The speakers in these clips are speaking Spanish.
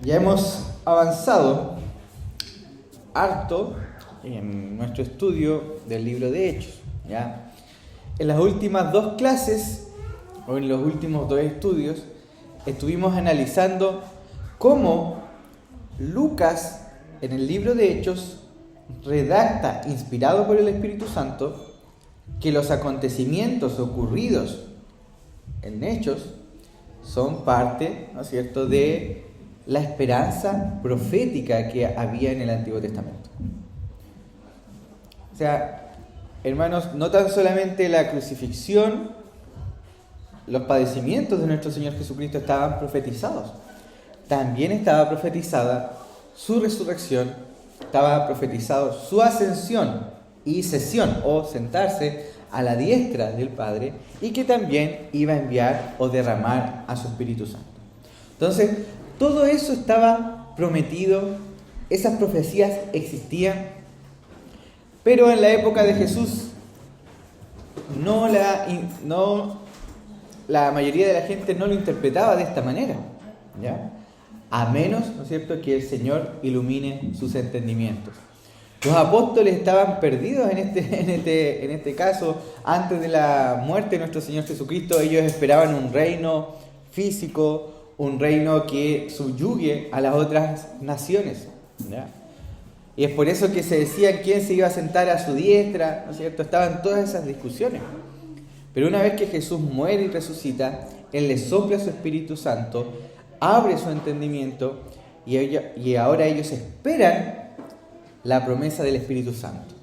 Ya hemos avanzado harto en nuestro estudio del libro de Hechos, ¿ya? En las últimas dos clases, o en los últimos dos estudios, estuvimos analizando cómo Lucas, en el libro de Hechos, redacta, inspirado por el Espíritu Santo, que los acontecimientos ocurridos en Hechos son parte, ¿no es cierto?, de la esperanza profética que había en el Antiguo Testamento. O sea, hermanos, no tan solamente la crucifixión, los padecimientos de nuestro Señor Jesucristo estaban profetizados, también estaba profetizada su resurrección, estaba profetizado su ascensión y sesión o sentarse a la diestra del Padre, y que también iba a enviar o derramar a su Espíritu Santo. Entonces, todo eso estaba prometido, esas profecías existían, pero en la época de Jesús la mayoría de la gente no lo interpretaba de esta manera, ¿ya? A menos, ¿no es cierto?, que el Señor ilumine sus entendimientos. Los apóstoles estaban perdidos en este caso. Antes de la muerte de nuestro Señor Jesucristo, ellos esperaban un reino físico, un reino que subyugue a las otras naciones, ¿ya? Y es por eso que se decía quién se iba a sentar a su diestra, ¿no es cierto? Estaban todas esas discusiones. Pero una vez que Jesús muere y resucita, Él le sopla su Espíritu Santo, abre su entendimiento, y ahora ellos esperan la promesa del Espíritu Santo.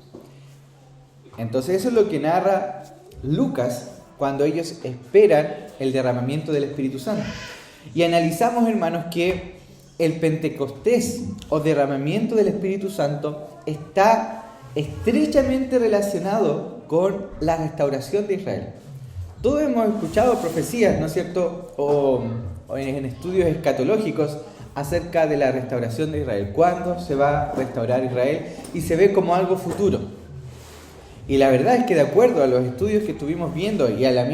Entonces eso es lo que narra Lucas cuando ellos esperan el derramamiento del Espíritu Santo. Y analizamos, hermanos, que el Pentecostés o derramamiento del Espíritu Santo está estrechamente relacionado con la restauración de Israel. Todos hemos escuchado profecías, ¿no es cierto?, o en estudios escatológicos acerca de la restauración de Israel. ¿Cuándo se va a restaurar Israel? Y se ve como algo futuro. Y la verdad es que de acuerdo a los estudios que estuvimos viendo y al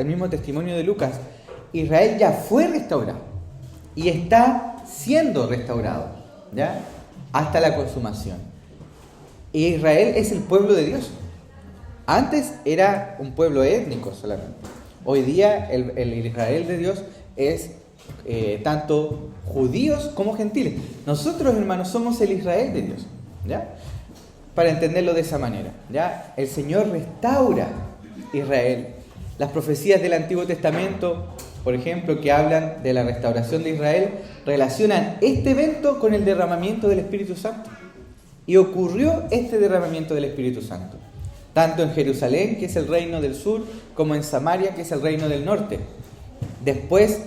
mismo testimonio de Lucas, Israel ya fue restaurado y está siendo restaurado, ¿ya?, hasta la consumación. Y Israel es el pueblo de Dios. Antes era un pueblo étnico solamente. Hoy día el Israel de Dios es tanto judíos como gentiles. Nosotros, hermanos, somos el Israel de Dios, ¿ya? Para entenderlo de esa manera, ¿ya? El Señor restaura Israel. Las profecías del Antiguo Testamento, por ejemplo, que hablan de la restauración de Israel, relacionan este evento con el derramamiento del Espíritu Santo. Y ocurrió este derramamiento del Espíritu Santo, tanto en Jerusalén, que es el reino del sur, como en Samaria, que es el reino del norte. Después,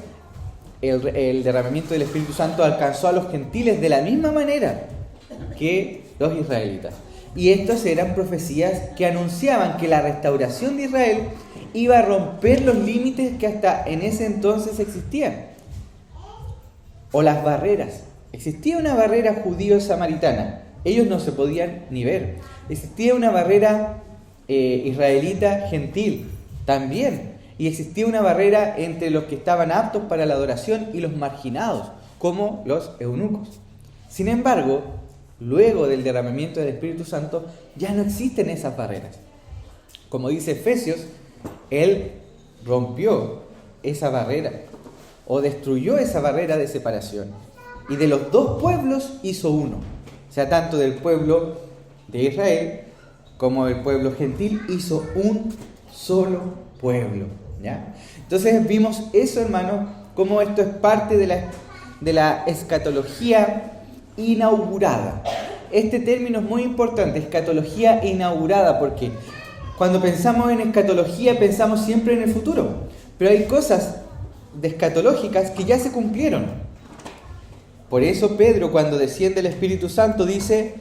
el derramamiento del Espíritu Santo alcanzó a los gentiles de la misma manera que los israelitas. Y estas eran profecías que anunciaban que la restauración de Israel iba a romper los límites que hasta en ese entonces existían, o las barreras. Existía una barrera judío-samaritana, ellos no se podían ni ver. Existía una barrera israelita-gentil también. Y existía una barrera entre los que estaban aptos para la adoración y los marginados, como los eunucos. Sin embargo, luego del derramamiento del Espíritu Santo, ya no existen esas barreras. Como dice Efesios, Él rompió esa barrera, o destruyó esa barrera de separación. Y de los dos pueblos hizo uno. O sea, tanto del pueblo de Israel como del pueblo gentil hizo un solo pueblo, ¿ya? Entonces vimos eso, hermano, como esto es parte de la escatología inaugurada. Este término es muy importante, escatología inaugurada, porque cuando pensamos en escatología pensamos siempre en el futuro, pero hay cosas escatológicas que ya se cumplieron. Por eso Pedro, cuando desciende el Espíritu Santo, dice: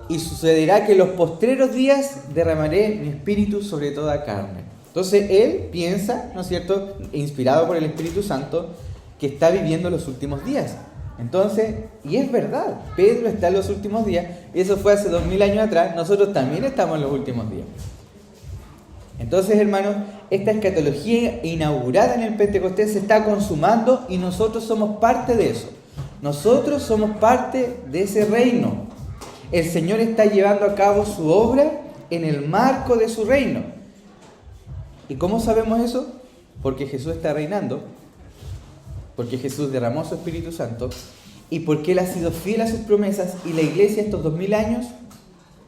y sucederá que en los postreros días derramaré mi espíritu sobre toda carne. Entonces él piensa, ¿no es cierto?, inspirado por el Espíritu Santo, que está viviendo los últimos días. Entonces, y es verdad, Pedro está en los últimos días, y eso fue hace 2000 años atrás, nosotros también estamos en los últimos días. Entonces, hermanos, esta escatología inaugurada en el Pentecostés se está consumando y nosotros somos parte de eso. Nosotros somos parte de ese reino. El Señor está llevando a cabo su obra en el marco de su reino. ¿Y cómo sabemos eso? Porque Jesús está reinando, porque Jesús derramó su Espíritu Santo y porque Él ha sido fiel a sus promesas y la iglesia estos 2000 años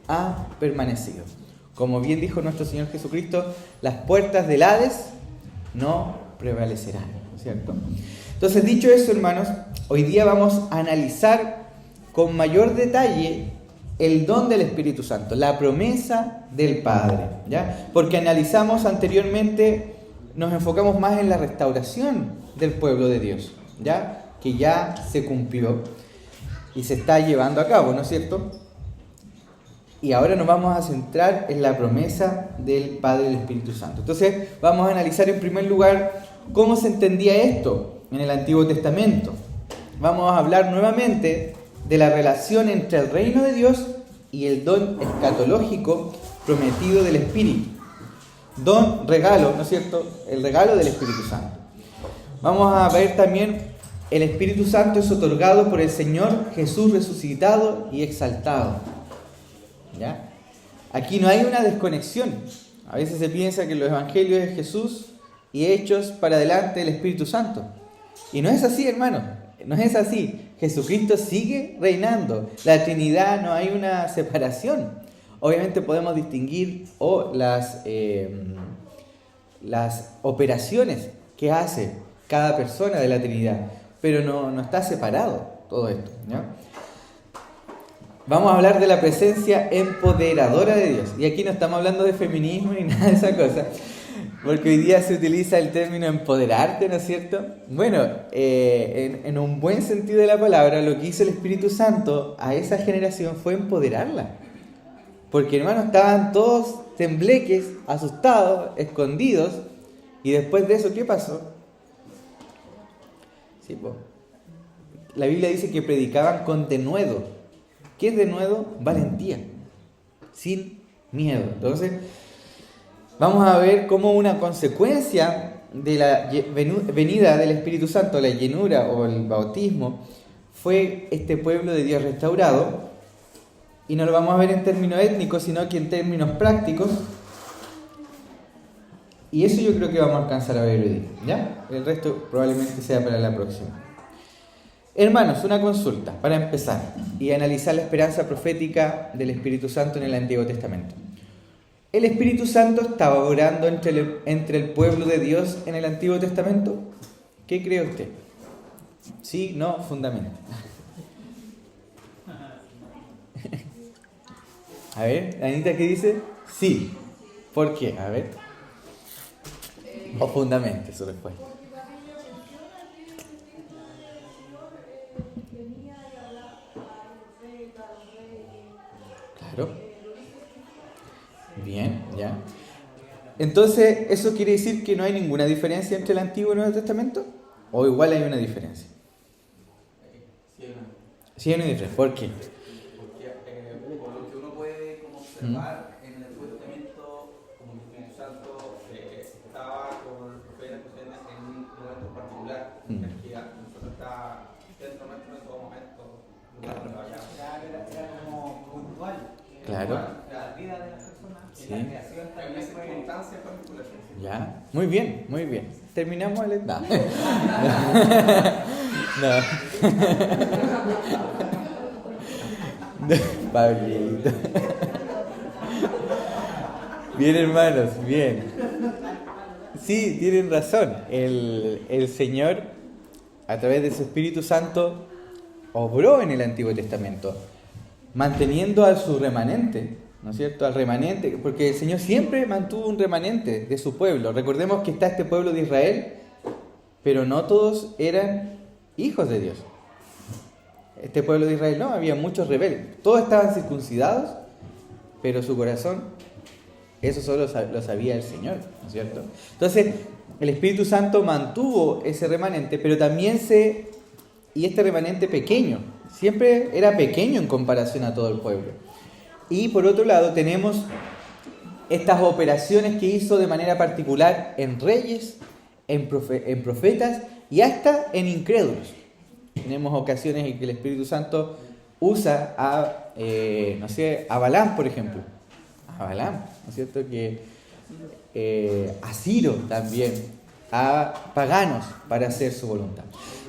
ha permanecido. Como bien dijo nuestro Señor Jesucristo, las puertas del Hades no prevalecerán, ¿cierto? Entonces, dicho eso, hermanos, hoy día vamos a analizar con mayor detalle el don del Espíritu Santo, la promesa del Padre, ¿ya? Porque analizamos anteriormente, nos enfocamos más en la restauración del pueblo de Dios, ¿ya? Que ya se cumplió y se está llevando a cabo, ¿no es cierto? Y ahora nos vamos a centrar en la promesa del Padre y del Espíritu Santo. Entonces, vamos a analizar en primer lugar cómo se entendía esto en el Antiguo Testamento. Vamos a hablar nuevamente de la relación entre el reino de Dios y el don escatológico prometido del Espíritu. Don, regalo, ¿no es cierto? El regalo del Espíritu Santo. Vamos a ver también el Espíritu Santo es otorgado por el Señor Jesús resucitado y exaltado. ¿Ya? Aquí no hay una desconexión. A veces se piensa que los evangelios es Jesús y hechos para adelante el Espíritu Santo. Y no es así, hermano. No es así. Jesucristo sigue reinando. La Trinidad, no hay una separación. Obviamente podemos distinguir las operaciones que hace cada persona de la Trinidad, pero no está separado todo esto, ¿ya? Vamos a hablar de la presencia empoderadora de Dios. Y aquí no estamos hablando de feminismo ni nada de esa cosa, porque hoy día se utiliza el término empoderarte, ¿no es cierto? Bueno, en un buen sentido de la palabra, lo que hizo el Espíritu Santo a esa generación fue empoderarla. Porque, hermanos, estaban todos tembleques, asustados, escondidos. Y después de eso, ¿qué pasó? Sí, pues, la Biblia dice que predicaban con denuedo. ¿Qué es denuedo? Valentía, sin miedo. Entonces, vamos a ver cómo una consecuencia de la venida del Espíritu Santo, la llenura o el bautismo, fue este pueblo de Dios restaurado. Y no lo vamos a ver en términos étnicos, sino que en términos prácticos. Y eso yo creo que vamos a alcanzar a ver hoy día, ¿ya? El resto probablemente sea para la próxima. Hermanos, una consulta para empezar y analizar la esperanza profética del Espíritu Santo en el Antiguo Testamento. ¿El Espíritu Santo estaba orando entre el pueblo de Dios en el Antiguo Testamento? ¿Qué cree usted? Sí, no, fundamento. A ver, Anita, ¿qué dice? Sí. ¿Por qué? A ver. O fundamente su respuesta. Claro. Bien, ya. Entonces, ¿eso quiere decir que no hay ninguna diferencia entre el Antiguo y el Nuevo Testamento? ¿O igual hay una diferencia? Sí hay una diferencia. ¿Por qué? Porque por lo que uno puede como observar en el Antiguo Testamento, como el Espíritu Santo estaba con los profetas en un momento particular, que nosotros está dentro nuestro en todo momento. Era como puntual. Claro. La vida de las personas, sí. La creación también fue circunstancias particulares. Ya, muy bien, muy bien. ¿Terminamos, Alex? No. No. Pablito. Bien, hermanos, bien. Sí, tienen razón. El Señor, a través de su Espíritu Santo, obró en el Antiguo Testamento, manteniendo a su remanente, ¿no es cierto? Al remanente, porque el Señor siempre mantuvo un remanente de su pueblo. Recordemos que está este pueblo de Israel, pero no todos eran hijos de Dios. Este pueblo de Israel no, había muchos rebeldes. Todos estaban circuncidados, pero su corazón, eso solo lo sabía el Señor, ¿no es cierto? Entonces, el Espíritu Santo mantuvo ese remanente, pero también y este remanente pequeño, siempre era pequeño en comparación a todo el pueblo. Y por otro lado tenemos estas operaciones que hizo de manera particular en reyes, en profetas y hasta en incrédulos. Tenemos ocasiones en que el Espíritu Santo usa a Balaam, por ejemplo. A Balaam, ¿no es cierto? A Ciro también, a paganos para hacer su voluntad.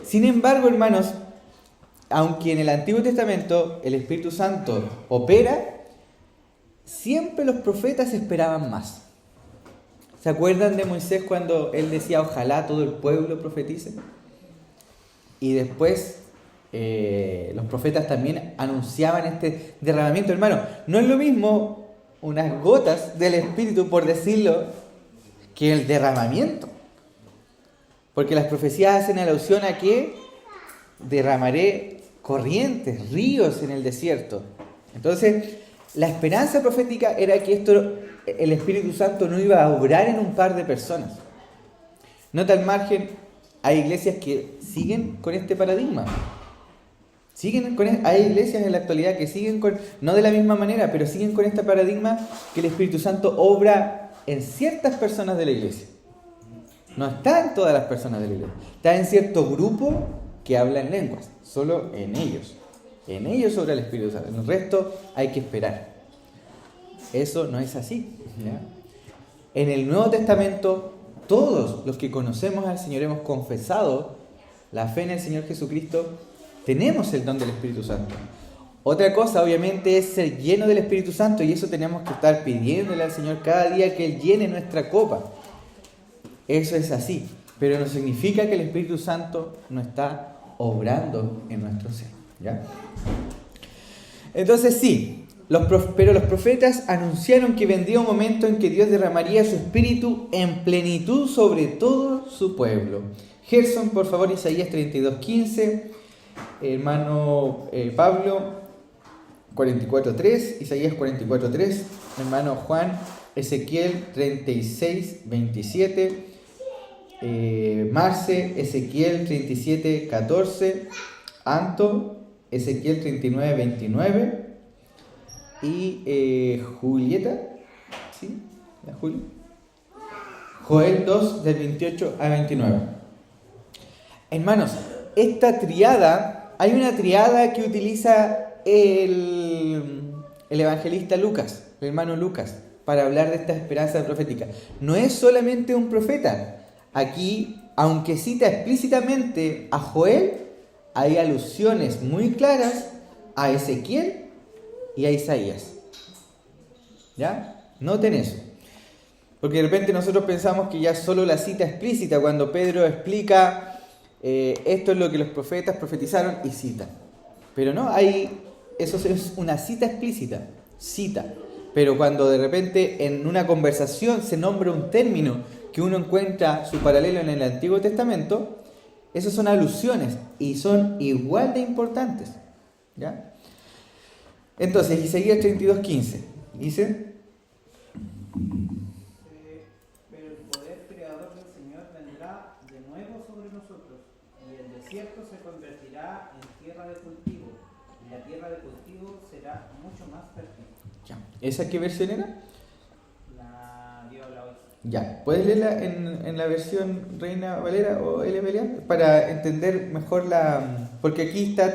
Sin embargo, hermanos, aunque en el Antiguo Testamento el Espíritu Santo opera, siempre los profetas esperaban más. ¿Se acuerdan de Moisés cuando él decía, ojalá todo el pueblo profetice? Y después los profetas también anunciaban este derramamiento. Hermano, no es lo mismo unas gotas del Espíritu, por decirlo, que el derramamiento. Porque las profecías hacen alusión a que derramaré corrientes, ríos en el desierto. Entonces, la esperanza profética era que el Espíritu Santo no iba a obrar en un par de personas. Nota al margen, hay iglesias que siguen con este paradigma. Hay iglesias en la actualidad que siguen no de la misma manera, pero siguen con este paradigma que el Espíritu Santo obra en ciertas personas de la iglesia. No está en todas las personas de la iglesia. Está en cierto grupo que habla en lenguas. Solo en ellos. En ellos obra el Espíritu Santo. En el resto hay que esperar. Eso no es así, ¿ya? En el Nuevo Testamento, todos los que conocemos al Señor hemos confesado la fe en el Señor Jesucristo, tenemos el don del Espíritu Santo. Otra cosa, obviamente, es ser lleno del Espíritu Santo, y eso tenemos que estar pidiéndole al Señor cada día que Él llene nuestra copa. Eso es así, pero no significa que el Espíritu Santo no está obrando en nuestro ser, ¿ya? Entonces sí, pero los profetas anunciaron que vendría un momento en que Dios derramaría su Espíritu en plenitud sobre todo su pueblo. Gerson, por favor, Isaías 32:15, hermano Pablo 44:3, Isaías 44:3, hermano Juan, Ezequiel 36:27, Marce, Ezequiel 37:14, Anto, Ezequiel 39:29 y Julieta, ¿sí? ¿La Julia? Joel 2 del 28 a 29. Hermanos, esta triada, hay una triada que utiliza el evangelista Lucas, el hermano Lucas, para hablar de esta esperanza profética. No es solamente un profeta. Aquí, aunque cita explícitamente a Joel, hay alusiones muy claras a Ezequiel y a Isaías. ¿Ya? Noten eso. Porque de repente nosotros pensamos que ya solo la cita explícita, cuando Pedro explica esto es lo que los profetas profetizaron y cita. Pero no, eso es una cita explícita, cita. Pero cuando de repente en una conversación se nombra un término que uno encuentra su paralelo en el Antiguo Testamento, esas son alusiones y son igual de importantes, ¿ya? Entonces, Isaías 32:15 dice: pero el poder creador del Señor vendrá de nuevo sobre nosotros, y el desierto se convertirá en tierra de cultivo, y la tierra de cultivo será mucho más fértil. Ya. ¿Esa qué versión era? La Dios habla hoy. Ya, ¿puedes leerla en la versión Reina Valera o LBLA? Para entender mejor porque aquí está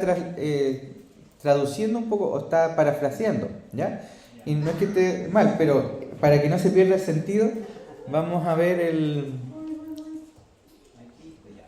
traduciendo un poco o está parafraseando, ¿ya? Y no es que esté mal, pero para que no se pierda el sentido, vamos a ver Aquí ya.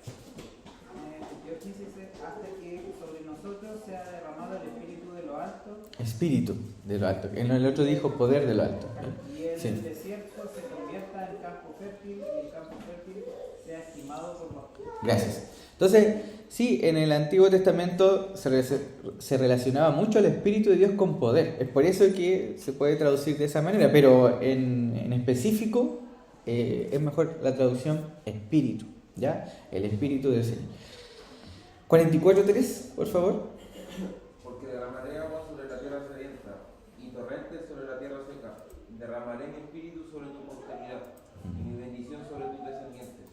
Dios dice, hasta que sobre nosotros sea derramado el Espíritu de lo alto. Espíritu de lo alto. En el otro dijo poder de lo alto, ¿no? Y el Sí. desierto se convierta en campo fértil, y el campo fértil sea estimado por los... Gracias. Entonces, sí, en el Antiguo Testamento se relacionaba mucho el Espíritu de Dios con poder. Es por eso que se puede traducir de esa manera, pero en específico es mejor la traducción Espíritu, ¿ya? El Espíritu del Señor. 44:3, por favor. Porque derramaré agua sobre la tierra sedienta y torrentes sobre la tierra seca. Derramaré mi espíritu sobre tu posteridad y mi bendición sobre tus descendientes.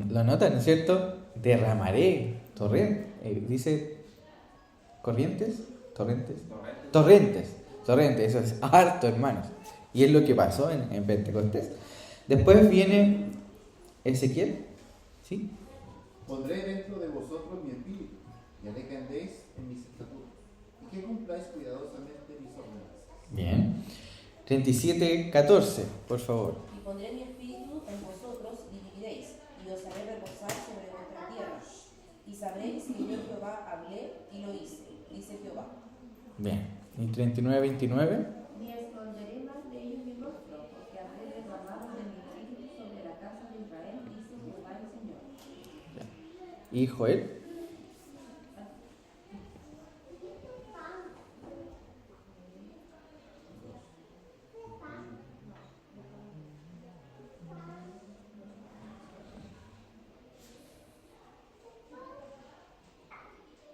Lo notan, ¿no es cierto? Derramaré, dice corrientes, torrentes, eso es harto, hermanos. Y es lo que pasó en Pentecostés. Después viene Ezequiel, ¿sí? Pondré dentro de vosotros mi espíritu, y haré que andéis en mis estatutos, y que cumpláis cuidadosamente mis ordenanzas. Bien. 37:14, por favor. Y pondré mi espíritu en vosotros y viviréis, y os haré reposar sobre vuestra tierra. Y sabréis que yo Jehová hablé y lo hice, dice Jehová. Bien. Y 39:29. Ni esconderé más de ellos mi rostro, porque habré derramado de mi espíritu sobre la casa de Israel, dice Jehová el Señor. Y Joel.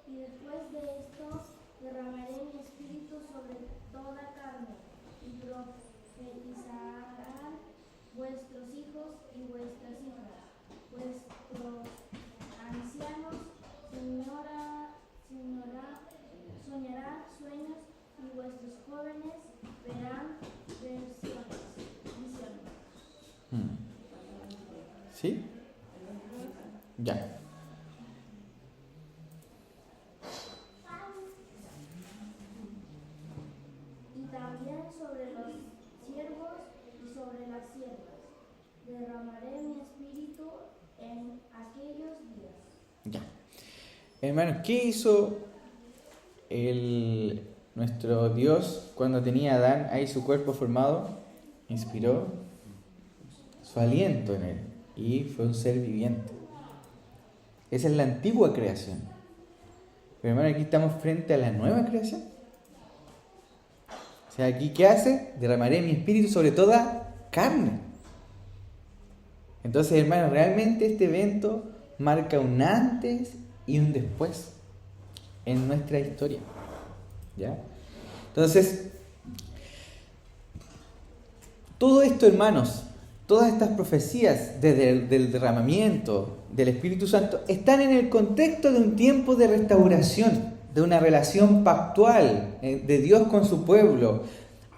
Y después de esto derramaré mi espíritu sobre toda carne, y profetizarán vuestros hijos y vuestras hijas, vuestros ancianos soñarán sueños, y vuestros jóvenes verán visiones. ¿Sí? Ya. Y también sobre los siervos y sobre las siervas derramaré mi espíritu en aquellos días. Ya. Hermanos, ¿qué hizo nuestro Dios cuando tenía a Adán ahí su cuerpo formado? Inspiró su aliento en él y fue un ser viviente. Esa es la antigua creación. Pero hermano, aquí estamos frente a la nueva creación. O sea, aquí ¿qué hace? Derramaré mi espíritu sobre toda carne. Entonces, hermano, realmente este evento marca un antes y un después en nuestra historia. ¿Ya? Entonces, todo esto, hermanos, todas estas profecías del derramamiento del Espíritu Santo están en el contexto de un tiempo de restauración, de una relación pactual de Dios con su pueblo.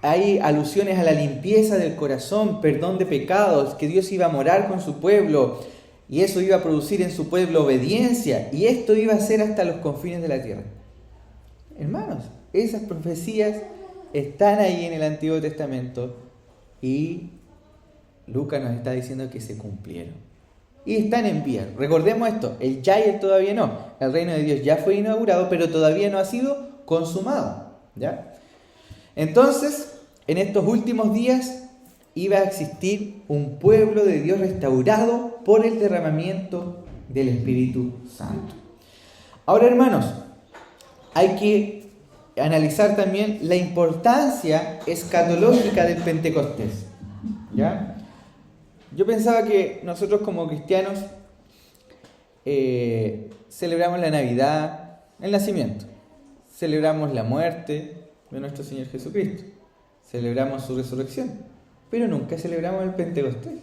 Hay alusiones a la limpieza del corazón, perdón de pecados, que Dios iba a morar con su pueblo y eso iba a producir en su pueblo obediencia, y esto iba a ser hasta los confines de la tierra. Hermanos, esas profecías están ahí en el Antiguo Testamento y Lucas nos está diciendo que se cumplieron y están en vía. Recordemos esto, el ya y el todavía no. El reino de Dios ya fue inaugurado, pero todavía no ha sido consumado, ¿ya? Entonces, en estos últimos días iba a existir un pueblo de Dios restaurado por el derramamiento del Espíritu Santo. Ahora, hermanos, hay que analizar también la importancia escatológica del Pentecostés, ¿ya? Yo pensaba que nosotros como cristianos celebramos la Navidad, el nacimiento, celebramos la muerte de nuestro Señor Jesucristo, celebramos su resurrección, pero nunca celebramos el Pentecostés.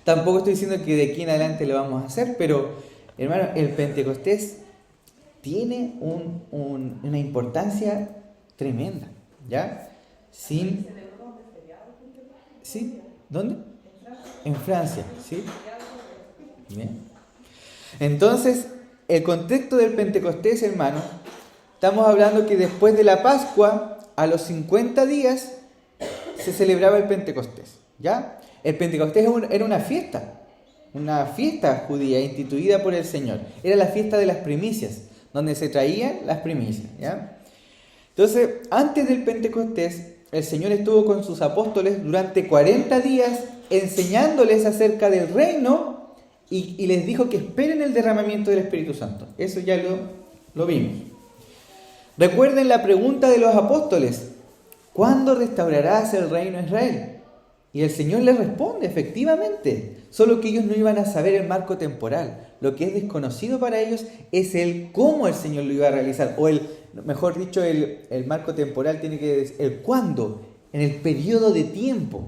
Tampoco estoy diciendo que de aquí en adelante lo vamos a hacer, pero hermano, el Pentecostés tiene una importancia tremenda, ¿ya? ¿Sí? ¿Dónde? En Francia, ¿sí? Bien. Entonces, el contexto del Pentecostés, hermano, estamos hablando que después de la Pascua, a los 50 días, se celebraba el Pentecostés, ¿ya? El Pentecostés era una fiesta judía instituida por el Señor. Era la fiesta de las primicias, donde se traían las primicias, ¿ya? Entonces, antes del Pentecostés, el Señor estuvo con sus apóstoles durante 40 días enseñándoles acerca del reino y les dijo que esperen el derramamiento del Espíritu Santo. Eso ya lo vimos. Recuerden la pregunta de los apóstoles: ¿cuándo restaurarás el reino de Israel? Y el Señor les responde, efectivamente, solo que ellos no iban a saber el marco temporal. Lo que es desconocido para ellos es el cómo el Señor lo iba a realizar, o mejor dicho, el marco temporal tiene que decir el cuándo, en el periodo de tiempo.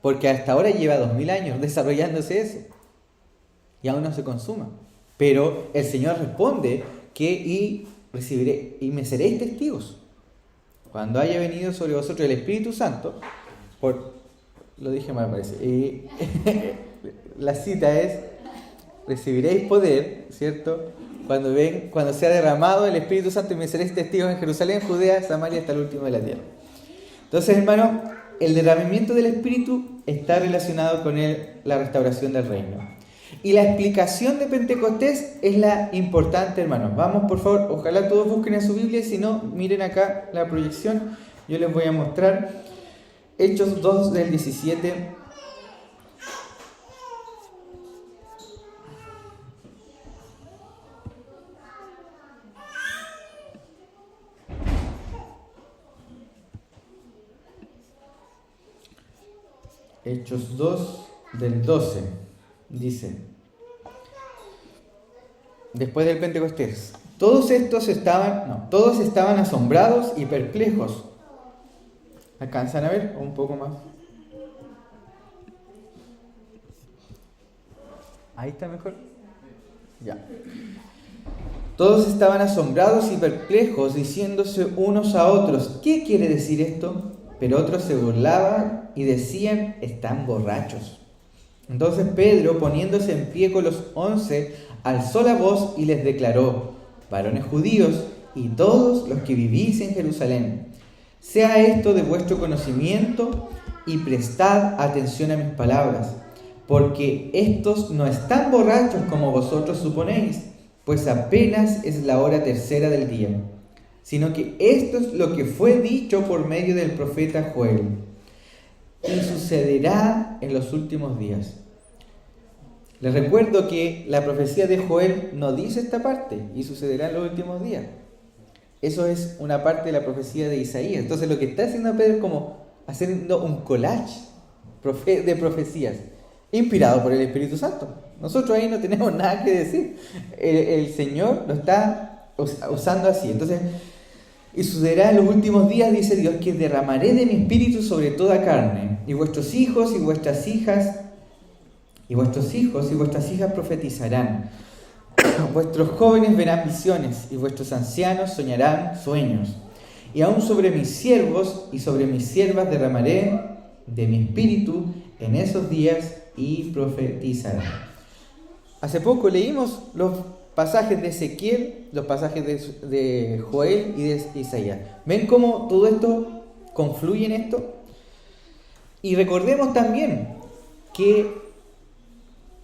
Porque hasta ahora lleva 2000 años desarrollándose eso y aún no se consuma. Pero el Señor responde y me seréis testigos cuando haya venido sobre vosotros el Espíritu Santo. Lo dije mal, parece. Y la cita es: recibiréis poder, ¿cierto? Cuando sea derramado el Espíritu Santo y me seréis testigos en Jerusalén, Judea, Samaria, hasta el último de la tierra. Entonces, hermano, el derramamiento del Espíritu está relacionado con la restauración del reino. Y la explicación de Pentecostés es la importante, hermano. Vamos, por favor, ojalá todos busquen en su Biblia, si no, miren acá la proyección. Yo les voy a mostrar Hechos 2 del 17. Hechos 2 del 12 dice: después del Pentecostés, todos estaban asombrados y perplejos. ¿Alcanzan a ver? Un poco más. Ahí está mejor. Ya. Todos estaban asombrados y perplejos, diciéndose unos a otros: ¿qué quiere decir esto? Pero otros se burlaban y decían: están borrachos. Entonces Pedro, poniéndose en pie con los 11, alzó la voz y les declaró: varones judíos y todos los que vivís en Jerusalén, sea esto de vuestro conocimiento y prestad atención a mis palabras, porque estos no están borrachos como vosotros suponéis, pues apenas es la hora tercera del día, sino que esto es lo que fue dicho por medio del profeta Joel, y sucederá en los últimos días. Les recuerdo que la profecía de Joel no dice esta parte, y sucederá en los últimos días. Eso es una parte de la profecía de Isaías. Entonces lo que está haciendo Pedro es como haciendo un collage de profecías, inspirado por el Espíritu Santo. Nosotros ahí no tenemos nada que decir. El Señor lo está usando así. Entonces, y sucederá en los últimos días, dice Dios, que derramaré de mi espíritu sobre toda carne, y vuestros hijos y vuestras hijas profetizarán. Vuestros jóvenes verán visiones, y vuestros ancianos soñarán sueños. Y aún sobre mis siervos y sobre mis siervas derramaré de mi espíritu en esos días, y profetizarán. Hace poco leímos los pasajes de Ezequiel, los pasajes de Joel y de Isaías. ¿Ven cómo todo esto confluye en esto? Y recordemos también que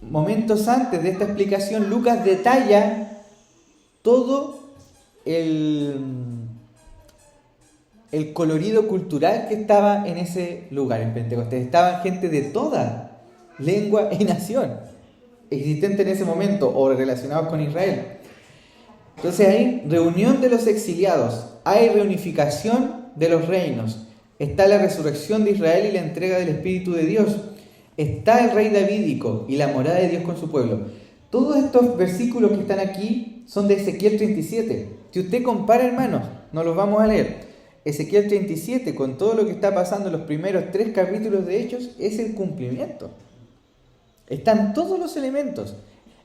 momentos antes de esta explicación, Lucas detalla todo el colorido cultural que estaba en ese lugar, en Pentecostés. Estaban gente de toda lengua y nación existente en ese momento o relacionados con Israel. Entonces hay reunión de los exiliados, hay reunificación de los reinos, está la resurrección de Israel y la entrega del Espíritu de Dios, está el rey davídico y la morada de Dios con su pueblo. Todos estos versículos que están aquí son de Ezequiel 37. Si usted compara, hermanos, no los vamos a leer. Ezequiel 37 con todo lo que está pasando en los primeros 3 capítulos de Hechos es el cumplimiento. Están todos los elementos.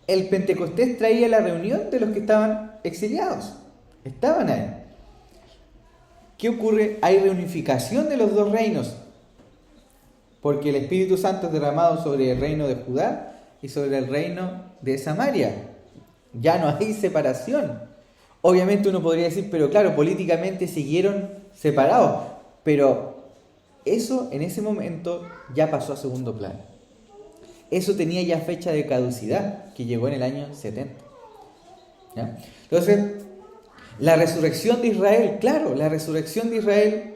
El Pentecostés traía la reunión de los que estaban exiliados. Estaban ahí. ¿Qué ocurre? Hay reunificación de los dos reinos, porque el Espíritu Santo es derramado sobre el reino de Judá y sobre el reino de Samaria. Ya no hay separación. Obviamente uno podría decir, pero claro, políticamente siguieron separados, pero eso en ese momento ya pasó a segundo plano. Eso tenía ya fecha de caducidad, que llegó en el año 70. ¿Ya? Entonces, la resurrección de Israel, claro, la resurrección de Israel,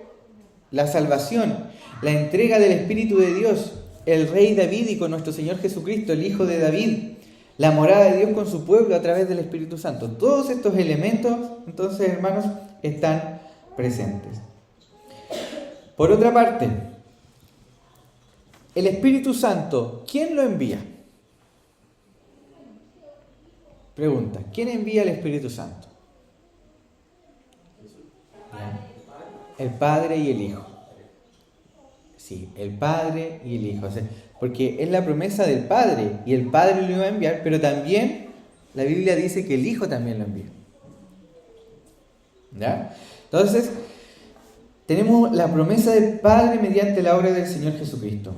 la salvación, la entrega del Espíritu de Dios, el Rey davídico, nuestro Señor Jesucristo, el Hijo de David, la morada de Dios con su pueblo a través del Espíritu Santo. Todos estos elementos, entonces, hermanos, están presentes. Por otra parte, el Espíritu Santo, ¿quién lo envía? Pregunta, ¿quién envía el Espíritu Santo? El Padre y el Hijo. Sí, el Padre y el Hijo. O sea, porque es la promesa del Padre y el Padre lo iba a enviar, pero también la Biblia dice que el Hijo también lo envía. ¿Ya? Entonces, tenemos la promesa del Padre mediante la obra del Señor Jesucristo.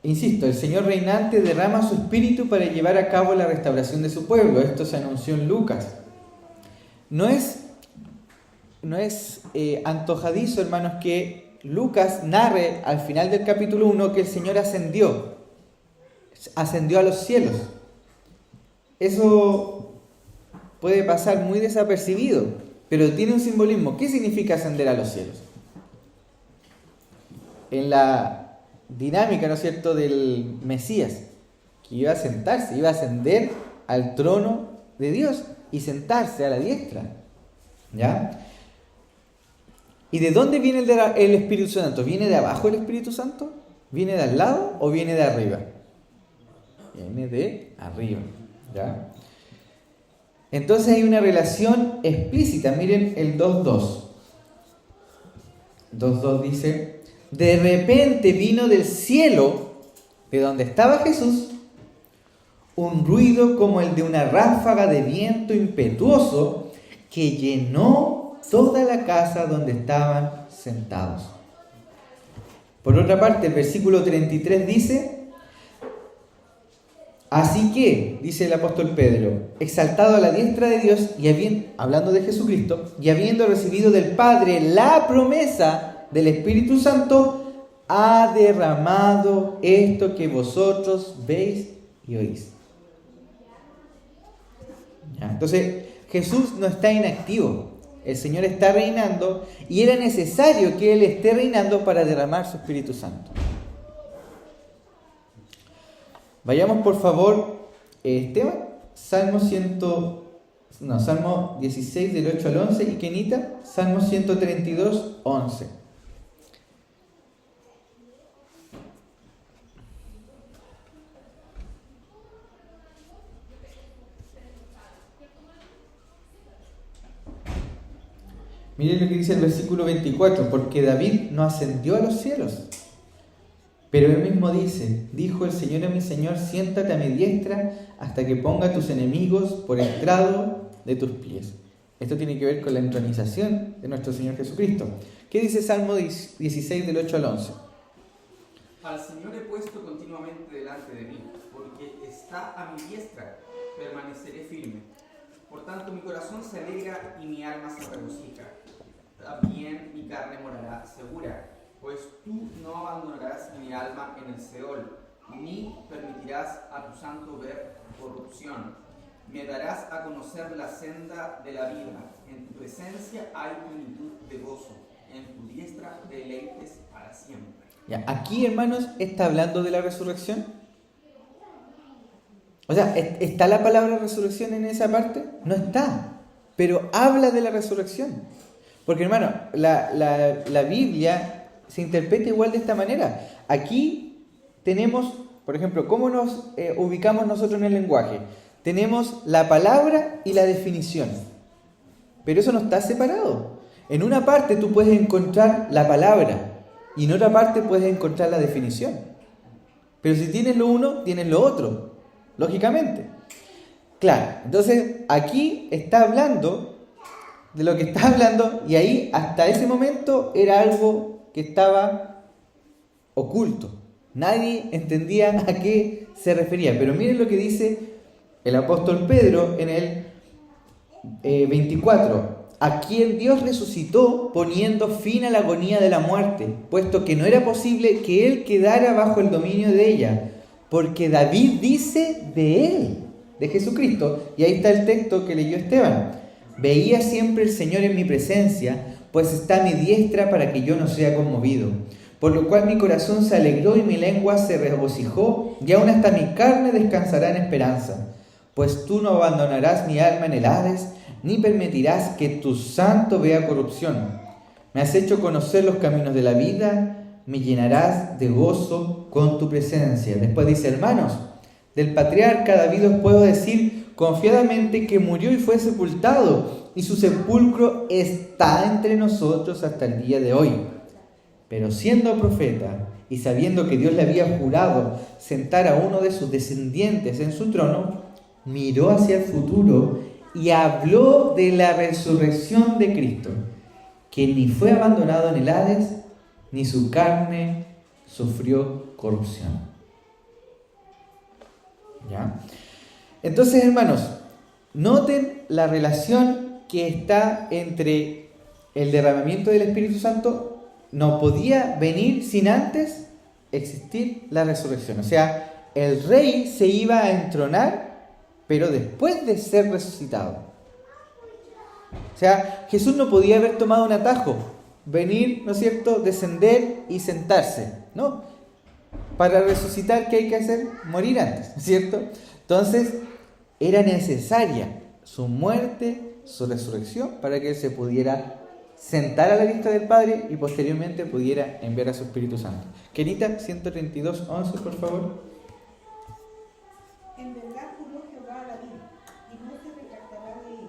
insisto, el Señor reinante derrama su espíritu para llevar a cabo la restauración de su pueblo. Esto se anunció en Lucas. No es antojadizo, hermanos, que Lucas narre al final del capítulo 1 que el Señor ascendió a los cielos. Eso puede pasar muy desapercibido, pero tiene un simbolismo. ¿Qué significa ascender a los cielos? En la dinámica, ¿no es cierto?, del Mesías, que iba a sentarse, iba a ascender al trono de Dios y sentarse a la diestra, ¿ya? ¿Y de dónde viene el Espíritu Santo? ¿Viene de abajo el Espíritu Santo? ¿Viene de al lado o viene de arriba? Viene de arriba, ¿ya? Entonces hay una relación explícita. Miren el 2.2. 2.2 dice: de repente vino del cielo, de donde estaba Jesús, un ruido como el de una ráfaga de viento impetuoso que llenó toda la casa donde estaban sentados. Por otra parte, el versículo 33 dice: así que, dice el apóstol Pedro, exaltado a la diestra de Dios, hablando de Jesucristo, y habiendo recibido del Padre la promesa del Espíritu Santo, ha derramado esto que vosotros veis y oís. ¿Ya? Entonces, Jesús no está inactivo. El Señor está reinando y era necesario que Él esté reinando para derramar su Espíritu Santo. Vayamos por favor, Esteban, Salmo 16 del 8 al 11 y Kenita, Salmo 132, 11. Miren lo que dice el versículo 24: porque David no ascendió a los cielos, pero él mismo dice: dijo el Señor a mi Señor, siéntate a mi diestra hasta que ponga a tus enemigos por estrado de tus pies. Esto tiene que ver con la entronización de nuestro Señor Jesucristo. ¿Qué dice Salmo 16 del 8 al 11? Al Señor he puesto continuamente delante de mí, porque está a mi diestra, permaneceré firme. Por tanto mi corazón se alegra y mi alma se regocija. También mi carne morará segura, pues tú no abandonarás mi alma en el Seol, ni permitirás a tu santo ver corrupción. Me darás a conocer la senda de la vida. En tu presencia hay plenitud de gozo. En tu diestra deleites para siempre. Ya, aquí, hermanos, ¿está hablando de la resurrección? O sea, ¿está la palabra resurrección en esa parte? No está, pero habla de la resurrección. Porque, hermano, la Biblia se interpreta igual de esta manera. Aquí tenemos, por ejemplo, ¿cómo nos ubicamos nosotros en el lenguaje? Tenemos la palabra y la definición, pero eso no está separado. En una parte tú puedes encontrar la palabra y en otra parte puedes encontrar la definición. Pero si tienes lo uno, tienes lo otro, lógicamente. Claro, entonces aquí está hablando de lo que está hablando, y ahí hasta ese momento era algo que estaba oculto. Nadie entendía a qué se refería. Pero miren lo que dice el apóstol Pedro en el 24. A quien Dios resucitó poniendo fin a la agonía de la muerte, puesto que no era posible que él quedara bajo el dominio de ella, porque David dice de él, de Jesucristo, y ahí está el texto que leyó Esteban: veía siempre el Señor en mi presencia, pues está a mi diestra para que yo no sea conmovido. Por lo cual mi corazón se alegró y mi lengua se regocijó, y aún hasta mi carne descansará en esperanza. Pues tú no abandonarás mi alma en el Hades, ni permitirás que tu santo vea corrupción. Me has hecho conocer los caminos de la vida, me llenarás de gozo con tu presencia. Después dice: hermanos, del patriarca David os puedo decir confiadamente que murió y fue sepultado, y su sepulcro está entre nosotros hasta el día de hoy. Pero siendo profeta y sabiendo que Dios le había jurado sentar a uno de sus descendientes en su trono, miró hacia el futuro y habló de la resurrección de Cristo, que ni fue abandonado en el Hades, ni su carne sufrió corrupción. ¿Ya? Entonces, hermanos, noten la relación que está entre el derramamiento del Espíritu Santo. No podía venir sin antes existir la resurrección. O sea, el rey se iba a entronar, pero después de ser resucitado. O sea, Jesús no podía haber tomado un atajo, venir, ¿no es cierto?, descender y sentarse, ¿no? Para resucitar, ¿qué hay que hacer? Morir antes, ¿no es cierto? Entonces, era necesaria su muerte, su resurrección, para que Él se pudiera sentar a la vista del Padre y posteriormente pudiera enviar a su Espíritu Santo. Kenita, 132:11, por favor. En verdad juró Jehová a David, y no se retractará de ello,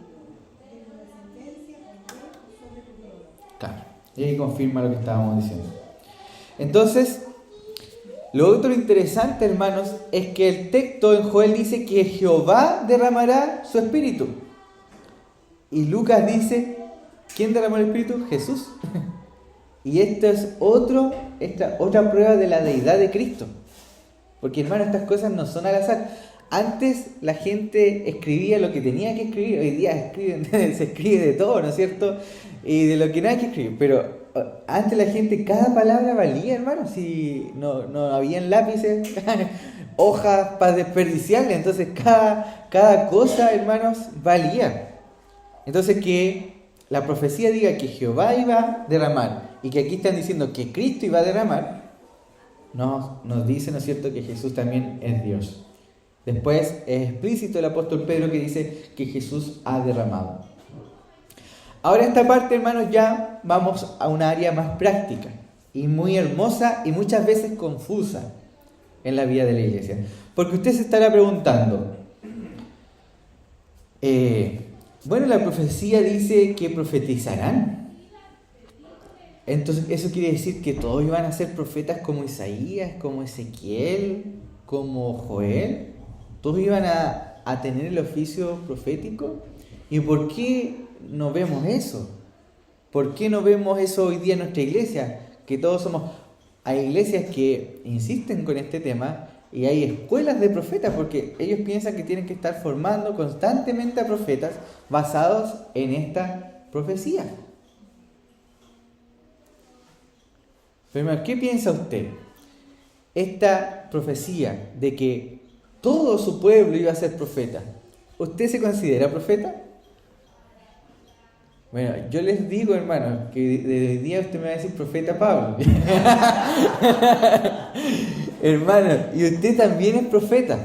de tu descendencia pondré sobre tu trono. Claro, y ahí confirma lo que estábamos diciendo. Entonces, lo otro interesante, hermanos, es que el texto en Joel dice que Jehová derramará su Espíritu. Y Lucas dice, ¿quién derramó el Espíritu? Jesús. Y esto es otra prueba de la deidad de Cristo. Porque, hermanos, estas cosas no son al azar. Antes la gente escribía lo que tenía que escribir. Hoy día se escribe de todo, ¿no es cierto? Y de lo que no hay que escribir. Pero antes la gente, cada palabra valía, hermanos. Si no habían lápices, hojas para desperdiciarle. Entonces cada cosa, hermanos, valía. Entonces que la profecía diga que Jehová iba a derramar y que aquí están diciendo que Cristo iba a derramar, nos dice, ¿no es cierto?, que Jesús también es Dios. Después es explícito el apóstol Pedro que dice que Jesús ha derramado. Ahora esta parte, hermanos, ya vamos a una área más práctica y muy hermosa y muchas veces confusa en la vida de la iglesia. Porque usted se estará preguntando, bueno, la profecía dice que profetizarán. Entonces, ¿eso quiere decir que todos iban a ser profetas como Isaías, como Ezequiel, como Joel? ¿Todos iban a tener el oficio profético? ¿Y por qué no vemos eso? ¿Por qué no vemos eso hoy día en nuestra iglesia? Que todos somos... Hay iglesias que insisten con este tema y hay escuelas de profetas porque ellos piensan que tienen que estar formando constantemente a profetas basados en esta profecía. Pero, ¿qué piensa usted? Esta profecía de que todo su pueblo iba a ser profeta, ¿usted se considera profeta? Bueno, yo les digo, hermanos, que desde hoy día usted me va a decir profeta Pablo. Hermano, y usted también es profeta.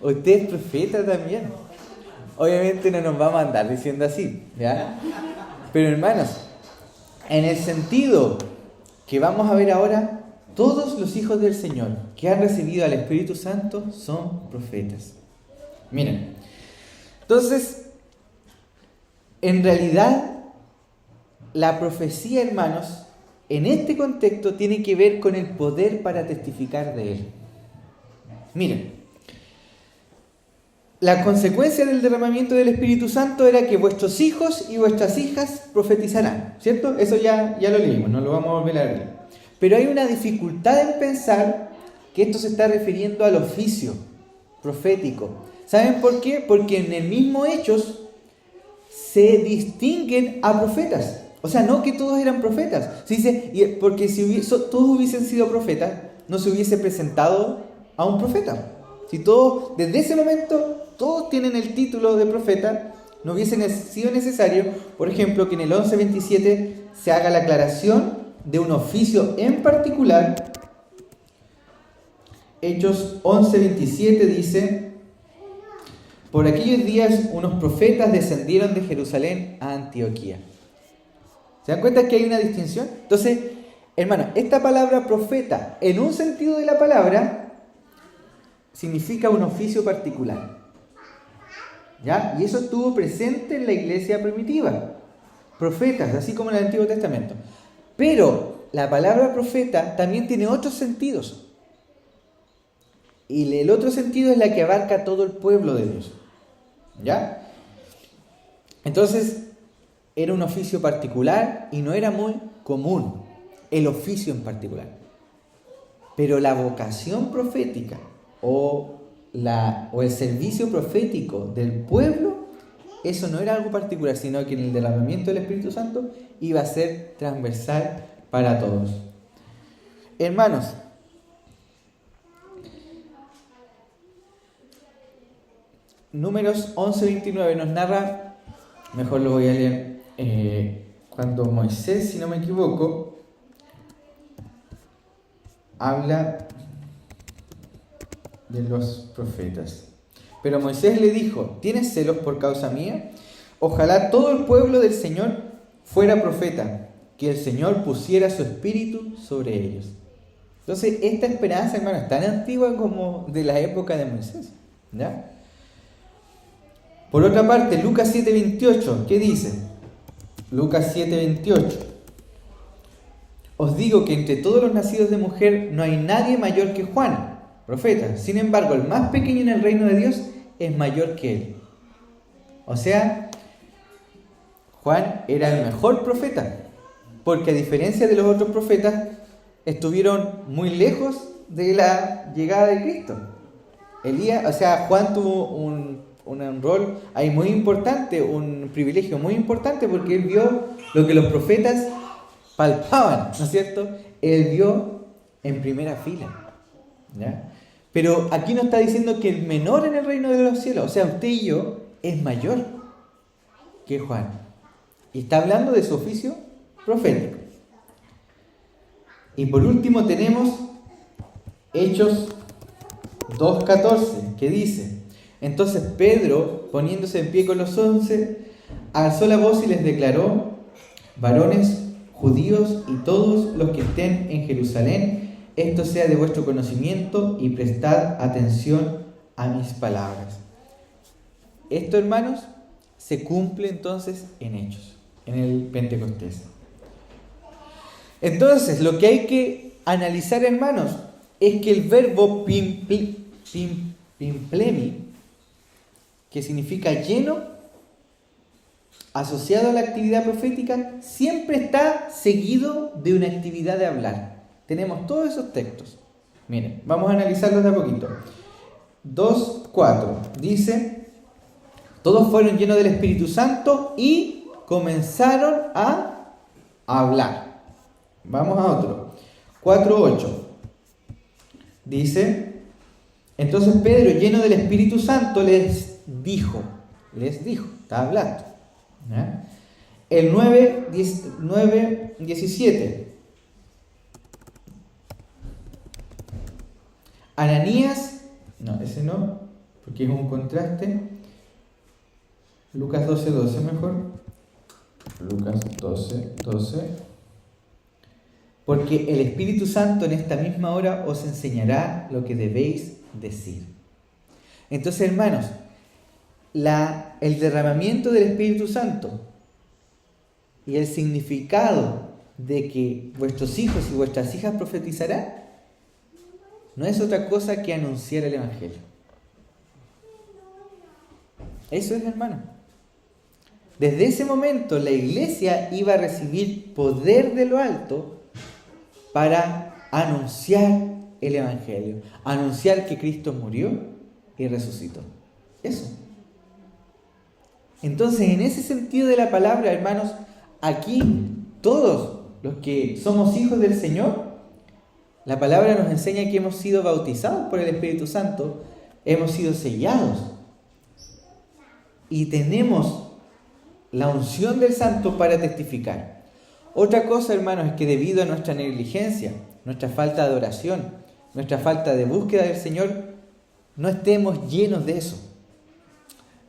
Usted es profeta también. Obviamente no nos vamos a andar diciendo así, ¿ya? Pero, hermanos, en el sentido que vamos a ver ahora, todos los hijos del Señor que han recibido al Espíritu Santo son profetas. Miren, entonces, en realidad, la profecía, hermanos, en este contexto tiene que ver con el poder para testificar de Él. Miren, la consecuencia del derramamiento del Espíritu Santo era que vuestros hijos y vuestras hijas profetizarán, ¿cierto? Eso ya lo leímos, no lo vamos a volver a leer. Pero hay una dificultad en pensar que esto se está refiriendo al oficio profético. ¿Saben por qué? Porque en el mismo Hechos se distinguen a profetas. O sea, no que todos eran profetas. Se dice, porque si todos hubiesen sido profetas, no se hubiese presentado a un profeta. Si todos, desde ese momento, todos tienen el título de profeta, no hubiese sido necesario, por ejemplo, que en el 11:27 se haga la aclaración de un oficio en particular. Hechos 11:27 dice: por aquellos días unos profetas descendieron de Jerusalén a Antioquía. ¿Se dan cuenta que hay una distinción? Entonces, hermano, esta palabra profeta, en un sentido de la palabra, significa un oficio particular. ¿Ya? Y eso estuvo presente en la iglesia primitiva. Profetas, así como en el Antiguo Testamento. Pero la palabra profeta también tiene otros sentidos. Y el otro sentido es la que abarca todo el pueblo de Dios. ¿Ya? Entonces, era un oficio particular y no era muy común el oficio en particular. Pero la vocación profética o o el servicio profético del pueblo, eso no era algo particular, sino que en el derramamiento del Espíritu Santo iba a ser transversal para todos. Hermanos, Números 11:29 nos narra, mejor lo voy a leer, cuando Moisés, si no me equivoco, habla de los profetas. Pero Moisés le dijo: ¿tienes celos por causa mía? Ojalá todo el pueblo del Señor fuera profeta, que el Señor pusiera su espíritu sobre ellos. Entonces, esta esperanza, hermano, es tan antigua como de la época de Moisés, ¿ya? Por otra parte, Lucas 7:28, ¿qué dice? Lucas 7:28. Os digo que entre todos los nacidos de mujer no hay nadie mayor que Juan, profeta. Sin embargo, el más pequeño en el reino de Dios es mayor que él. O sea, Juan era el mejor profeta, porque a diferencia de los otros profetas, estuvieron muy lejos de la llegada de Cristo. Juan tuvo un rol ahí muy importante, un privilegio muy importante, porque él vio lo que los profetas palpaban, ¿no es cierto? Él vio en primera fila, ¿ya? Pero aquí nos está diciendo que el menor en el reino de los cielos, o sea, usted y yo, es mayor que Juan. Y está hablando de su oficio profético. Y por último tenemos Hechos 2:14, que dice: entonces Pedro, poniéndose en pie con los 11, alzó la voz y les declaró: varones judíos y todos los que estén en Jerusalén, esto sea de vuestro conocimiento y prestad atención a mis palabras. Esto, hermanos, se cumple entonces en Hechos, en el Pentecostés. Entonces, lo que hay que analizar, hermanos, es que el verbo pimplemi, que significa lleno, asociado a la actividad profética, siempre está seguido de una actividad de hablar. Tenemos todos esos textos. Miren, vamos a analizarlos de a poquito. 2:4 dice: todos fueron llenos del Espíritu Santo y comenzaron a hablar. Vamos a otro. 4:8 dice: entonces Pedro, lleno del Espíritu Santo, les dijo, está hablando, ¿ya? El 9:17 Ananías, no, ese no, porque es un contraste. Lucas 12:12 mejor. Lucas 12:12. Porque el Espíritu Santo en esta misma hora os enseñará lo que debéis decir. Entonces, hermanos, el derramamiento del Espíritu Santo y el significado de que vuestros hijos y vuestras hijas profetizarán no es otra cosa que anunciar el Evangelio. Eso es, hermano. Desde ese momento la iglesia iba a recibir poder de lo alto para anunciar el Evangelio, anunciar que Cristo murió y resucitó. Eso. Entonces, en ese sentido de la palabra, hermanos, aquí todos los que somos hijos del Señor, la palabra nos enseña que hemos sido bautizados por el Espíritu Santo, hemos sido sellados y tenemos la unción del Santo para testificar. Otra cosa, hermanos, es que debido a nuestra negligencia, nuestra falta de oración, nuestra falta de búsqueda del Señor, no estemos llenos de eso.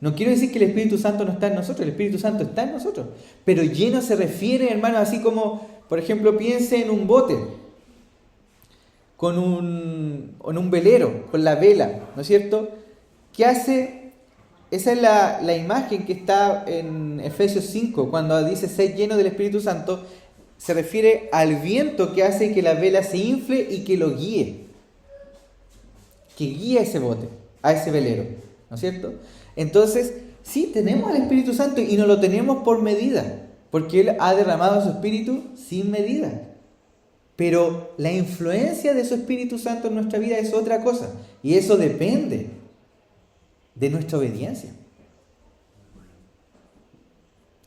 No quiero decir que el Espíritu Santo no está en nosotros, el Espíritu Santo está en nosotros, pero lleno se refiere, hermanos, así como, por ejemplo, piense en un bote, con un velero, con la vela, ¿no es cierto? ¿Qué hace? Esa es la imagen que está en Efesios 5, cuando dice ser lleno del Espíritu Santo, se refiere al viento que hace que la vela se infle y que lo guíe, que guíe a ese bote, a ese velero, ¿no es cierto? Entonces, sí, tenemos al Espíritu Santo y no lo tenemos por medida, porque Él ha derramado su Espíritu sin medida. Pero la influencia de su Espíritu Santo en nuestra vida es otra cosa, y eso depende de nuestra obediencia.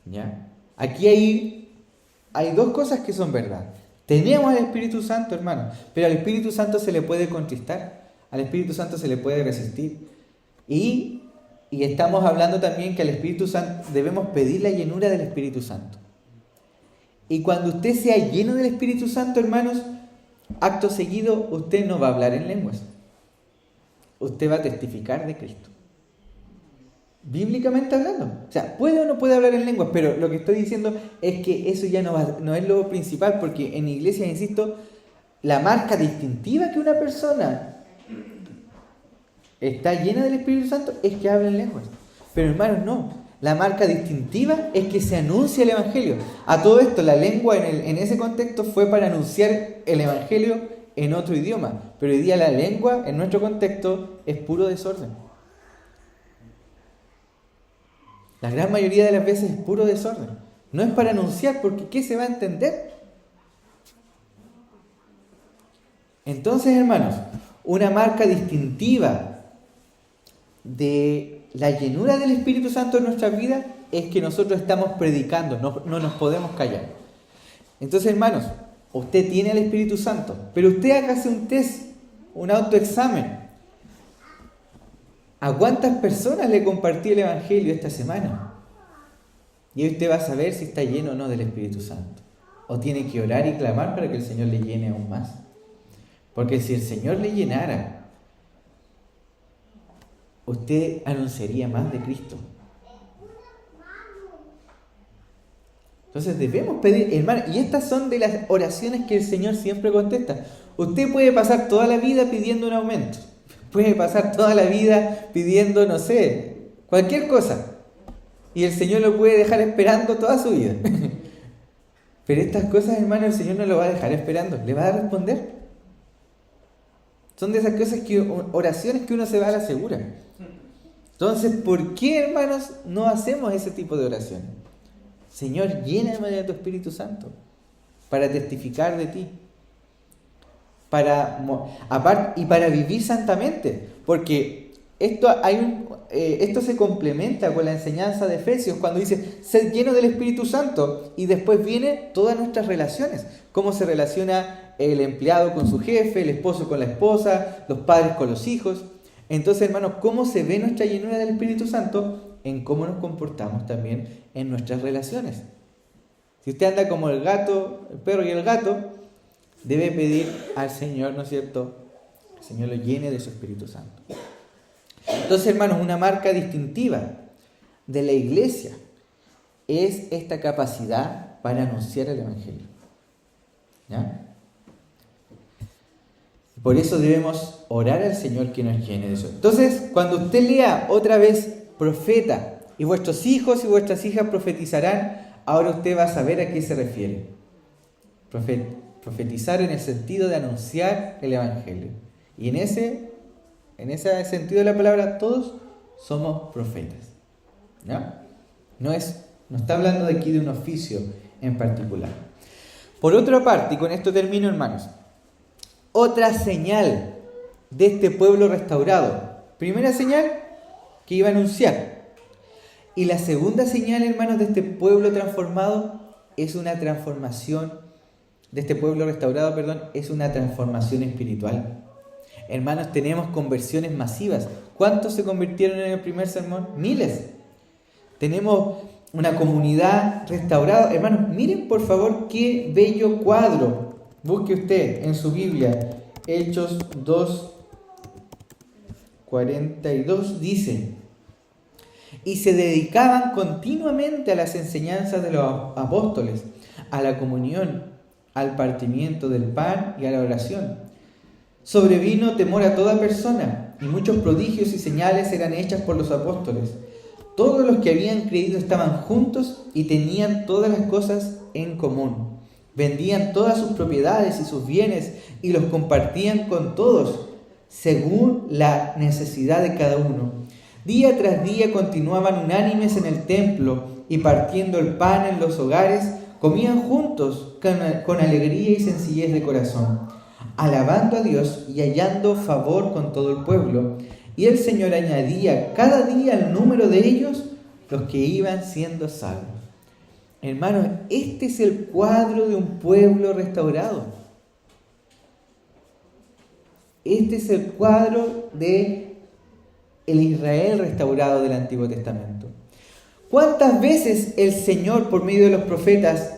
¿Ya? Aquí hay dos cosas que son verdad. Tenemos al Espíritu Santo, hermano, pero al Espíritu Santo se le puede contristar, al Espíritu Santo se le puede resistir. Y estamos hablando también que al Espíritu Santo debemos pedir la llenura del Espíritu Santo. Y cuando usted sea lleno del Espíritu Santo, hermanos, acto seguido usted no va a hablar en lenguas. Usted va a testificar de Cristo. Bíblicamente hablando. O sea, puede o no puede hablar en lenguas, pero lo que estoy diciendo es que eso ya no es lo principal, porque en iglesia, insisto, la marca distintiva que una persona está llena del Espíritu Santo es que habla en lenguas. Pero hermanos, no. La marca distintiva es que se anuncia el Evangelio. A todo esto, la lengua en ese contexto fue para anunciar el Evangelio en otro idioma. Pero hoy día la lengua, en nuestro contexto, es puro desorden. La gran mayoría de las veces es puro desorden. No es para anunciar, porque ¿qué se va a entender? Entonces, hermanos, una marca distintiva de la llenura del Espíritu Santo en nuestra vida es que nosotros estamos predicando, no nos podemos callar. Entonces, hermanos, usted tiene el Espíritu Santo, pero usted hágase un test, un autoexamen. ¿A cuántas personas le compartí el Evangelio esta semana? Y ahí usted va a saber si está lleno o no del Espíritu Santo. O tiene que orar y clamar para que el Señor le llene aún más. Porque si el Señor le llenara, usted anunciaría más de Cristo. Entonces debemos pedir, hermano, y estas son de las oraciones que el Señor siempre contesta. Usted puede pasar toda la vida pidiendo un aumento. Puede pasar toda la vida pidiendo, no sé, cualquier cosa. Y el Señor lo puede dejar esperando toda su vida. Pero estas cosas, hermano, el Señor no lo va a dejar esperando. Le va a responder. Son de esas cosas oraciones que uno se va a la segura. Entonces, ¿por qué, hermanos, no hacemos ese tipo de oraciones? Señor, lléname de tu Espíritu Santo para testificar de ti. Para vivir santamente, porque esto se complementa con la enseñanza de Efesios cuando dice sed lleno del Espíritu Santo, y después viene todas nuestras relaciones, cómo se relaciona el empleado con su jefe, el esposo con la esposa, los padres con los hijos. Entonces, hermanos, ¿cómo se ve nuestra llenura del Espíritu Santo? En cómo nos comportamos también en nuestras relaciones. Si usted anda como el perro y el gato, debe pedir al Señor, ¿no es cierto?, que el Señor lo llene de su Espíritu Santo. Entonces, hermanos, una marca distintiva de la iglesia es esta capacidad para anunciar el Evangelio. ¿Ya? Por eso debemos orar al Señor que nos llene de eso. Entonces, cuando usted lea otra vez profeta, y vuestros hijos y vuestras hijas profetizarán, ahora usted va a saber a qué se refiere. Profetizar en el sentido de anunciar el Evangelio. Y en ese sentido de la palabra, todos somos profetas. ¿No? No está hablando de aquí de un oficio en particular. Por otra parte, y con esto termino, hermanos, otra señal de este pueblo restaurado. Primera señal, que iba a anunciar. Y la segunda señal, hermanos, de este pueblo transformado es una transformación, de este pueblo restaurado, es una transformación espiritual. Hermanos, tenemos conversiones masivas. ¿Cuántos se convirtieron en el primer sermón? Miles. Tenemos una comunidad restaurada. Hermanos, miren por favor qué bello cuadro. Busque usted en su Biblia, Hechos 2:42, dice: y se dedicaban continuamente a las enseñanzas de los apóstoles, a la comunión, al partimiento del pan y a la oración. Sobrevino temor a toda persona, y muchos prodigios y señales eran hechas por los apóstoles. Todos los que habían creído estaban juntos y tenían todas las cosas en común. Vendían todas sus propiedades y sus bienes y los compartían con todos, según la necesidad de cada uno. Día tras día continuaban unánimes en el templo y partiendo el pan en los hogares, comían juntos con alegría y sencillez de corazón, alabando a Dios y hallando favor con todo el pueblo. y el Señor añadía cada día el número de ellos, los que iban siendo salvos. Hermanos, este es el cuadro de un pueblo restaurado. Este es el cuadro de el Israel restaurado del Antiguo Testamento. ¿Cuántas veces el Señor, por medio de los profetas,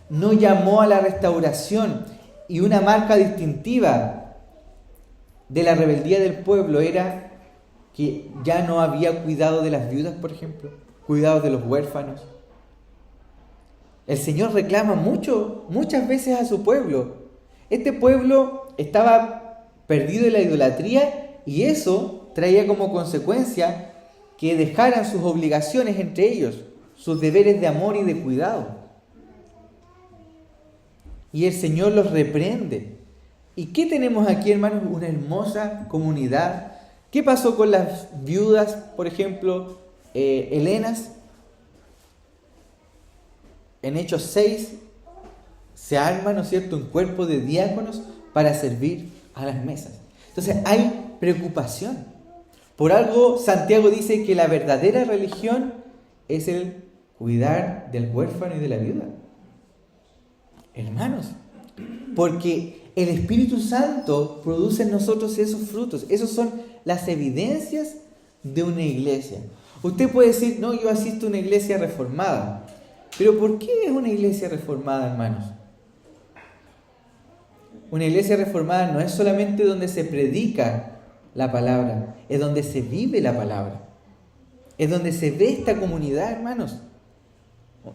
no llamó a la restauración? Y una marca distintiva de la rebeldía del pueblo era que ya no había cuidado de las viudas, por ejemplo, cuidado de los huérfanos. El Señor reclama muchas veces a su pueblo. Este pueblo estaba perdido en la idolatría y eso traía como consecuencia que dejaran sus obligaciones entre ellos, sus deberes de amor y de cuidado. Y el Señor los reprende. ¿Y qué tenemos aquí, hermanos? Una hermosa comunidad. ¿Qué pasó con las viudas, por ejemplo, helenas? En Hechos 6 se arma, ¿no es cierto?, un cuerpo de diáconos para servir a las mesas. Entonces hay preocupación. Por algo Santiago dice que la verdadera religión es el cuidar del huérfano y de la viuda. Hermanos, porque el Espíritu Santo produce en nosotros esos frutos. Esos son las evidencias de una iglesia. Usted puede decir, no, yo asisto a una iglesia reformada. Pero ¿por qué es una iglesia reformada, hermanos? Una iglesia reformada no es solamente donde se predica la palabra, es donde se vive la palabra. Es donde se ve esta comunidad, hermanos.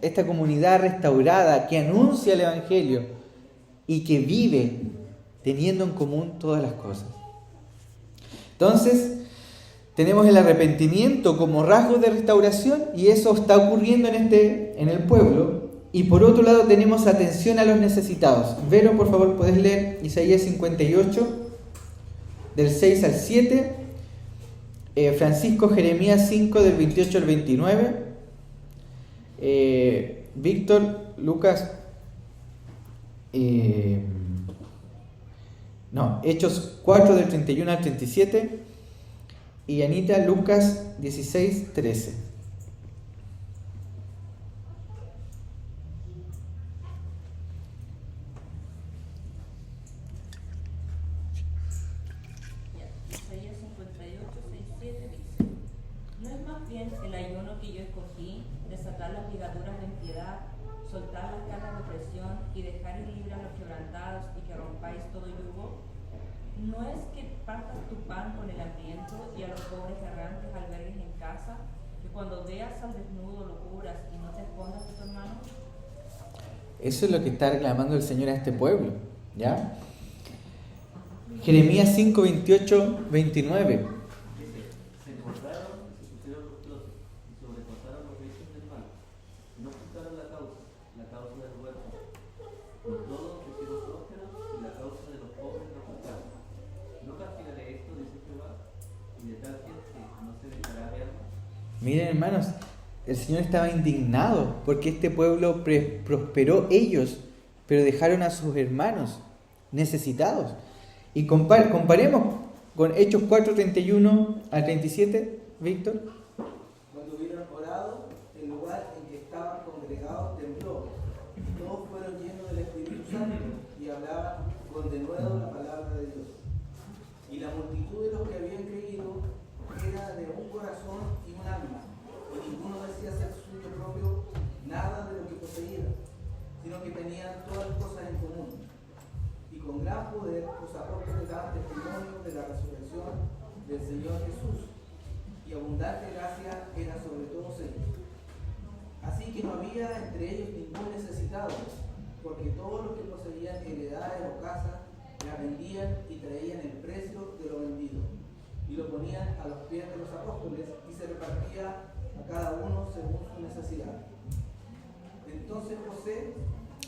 Esta comunidad restaurada que anuncia el Evangelio y que vive teniendo en común todas las cosas. Entonces, tenemos el arrepentimiento como rasgo de restauración y eso está ocurriendo en el pueblo. Y por otro lado tenemos atención a los necesitados. Vero, por favor, puedes leer Isaías 58, del 6 al 7. Francisco, Jeremías 5, del 28 al 29. Víctor, Lucas, Hechos 4, del 31 al 37. Y Anita, Lucas 16, 13. Isaías 58, 6, 7 dice: ¿No es más bien el ayuno que yo escogí, desatar las ligaduras de impiedad, soltar las cadenas de opresión y dejar ir libre a los quebrantados y que rompáis todo yugo? ¿No es que partas tu pan con el hambriento y a los pobres errantes albergues en casa? Que cuando veas al desnudo lo cubras y no te escondas de tu hermano. Eso es lo que está reclamando el Señor a este pueblo, ¿ya? Jeremías 5, 28, 29. Se engordaron y se pusieron los troces y sobrepasaron los hechos del mal. No buscaron la causa del huérfano. Por todo se hicieron prósperos y la causa de los pobres no buscaron. No castigaré esto, dice Jehová, y de tal gente no se dejará ver. Miren, hermanos, el Señor estaba indignado porque este pueblo prosperó ellos, pero dejaron a sus hermanos necesitados. Y comparemos con Hechos 4, 31 al 37, Víctor. Cuando hubieron orado, el lugar en que estaban congregados tembló. Todos fueron llenos del Espíritu Santo y hablaban con denuedo la palabra de Dios. Y la multitud de los que habían creído era de un corazón y un alma, y ninguno decía ser suyo propio nada de lo que poseía, sino que tenían todas las cosas en común. Y con gran poder los apóstoles daban testimonio de la resurrección del Señor Jesús, y abundante gracia era sobre todos ellos. Así que no había entre ellos ningún necesitado, porque todos los que poseían heredades o casas la vendían y traían el precio de lo vendido, y lo ponían a los pies de los apóstoles, y se repartía a cada uno según su necesidad. Entonces José...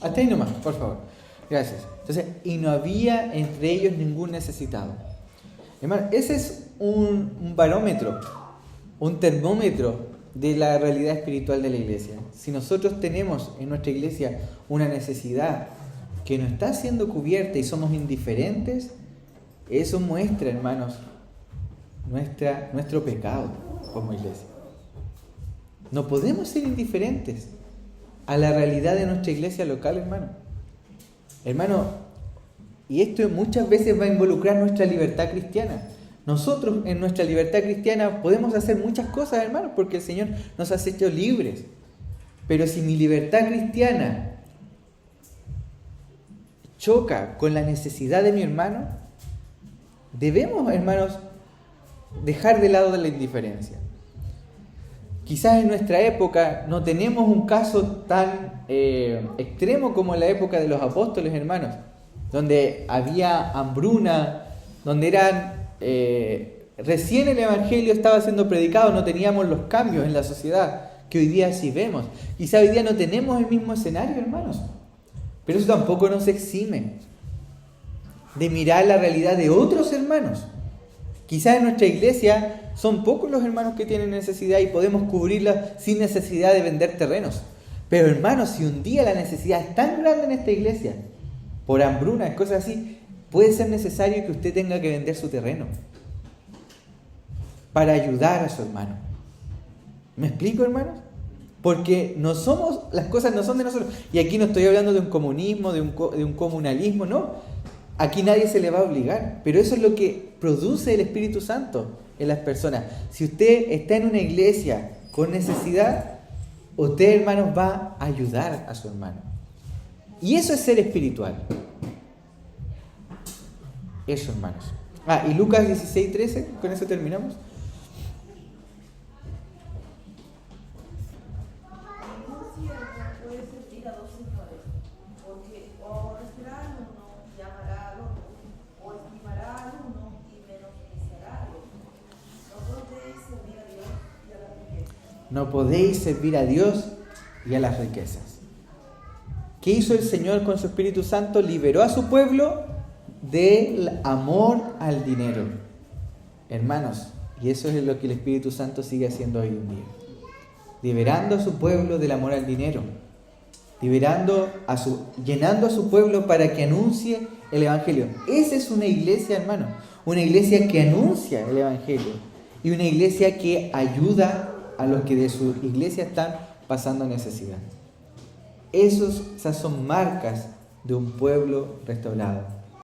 Hasta ahí nomás, por favor. Gracias. Entonces, y no había entre ellos ningún necesitado. Hermano, ese es un barómetro, un termómetro de la realidad espiritual de la iglesia. Si nosotros tenemos en nuestra iglesia una necesidad que no está siendo cubierta y somos indiferentes, eso muestra, hermanos, nuestro pecado como iglesia. No podemos ser indiferentes a la realidad de nuestra iglesia local, hermano. Hermano, y esto muchas veces va a involucrar nuestra libertad cristiana. Nosotros en nuestra libertad cristiana podemos hacer muchas cosas, hermano, porque el Señor nos ha hecho libres. Pero si mi libertad cristiana choca con la necesidad de mi hermano, debemos, hermanos, dejar de lado de la indiferencia. Quizás en nuestra época no tenemos un caso tan extremo como en la época de los apóstoles, hermanos, donde había hambruna, donde recién el Evangelio estaba siendo predicado, no teníamos los cambios en la sociedad que hoy día sí vemos. Quizás hoy día no tenemos el mismo escenario, hermanos, pero eso tampoco nos exime de mirar la realidad de otros hermanos. Quizás en nuestra iglesia son pocos los hermanos que tienen necesidad y podemos cubrirla sin necesidad de vender terrenos. Pero hermanos, si un día la necesidad es tan grande en esta iglesia, por hambruna, cosas así, puede ser necesario que usted tenga que vender su terreno para ayudar a su hermano. ¿Me explico, hermanos? Porque las cosas no son de nosotros. Y aquí no estoy hablando de un comunismo, de un comunalismo, no. Aquí nadie se le va a obligar, pero eso es lo que produce el Espíritu Santo en las personas. Si usted está en una iglesia con necesidad, usted, hermanos, va a ayudar a su hermano. Y eso es ser espiritual. Eso, hermanos. Y Lucas 16:13, con eso terminamos. No podéis servir a Dios y a las riquezas. ¿Qué hizo el Señor con su Espíritu Santo? Liberó a su pueblo del amor al dinero. Hermanos, y eso es lo que el Espíritu Santo sigue haciendo hoy en día. Liberando a su pueblo del amor al dinero. Llenando a su pueblo para que anuncie el Evangelio. Esa es una iglesia, hermano. Una iglesia que anuncia el Evangelio. Y una iglesia que ayuda a los que de su iglesia están pasando necesidad. Esas son marcas de un pueblo restaurado.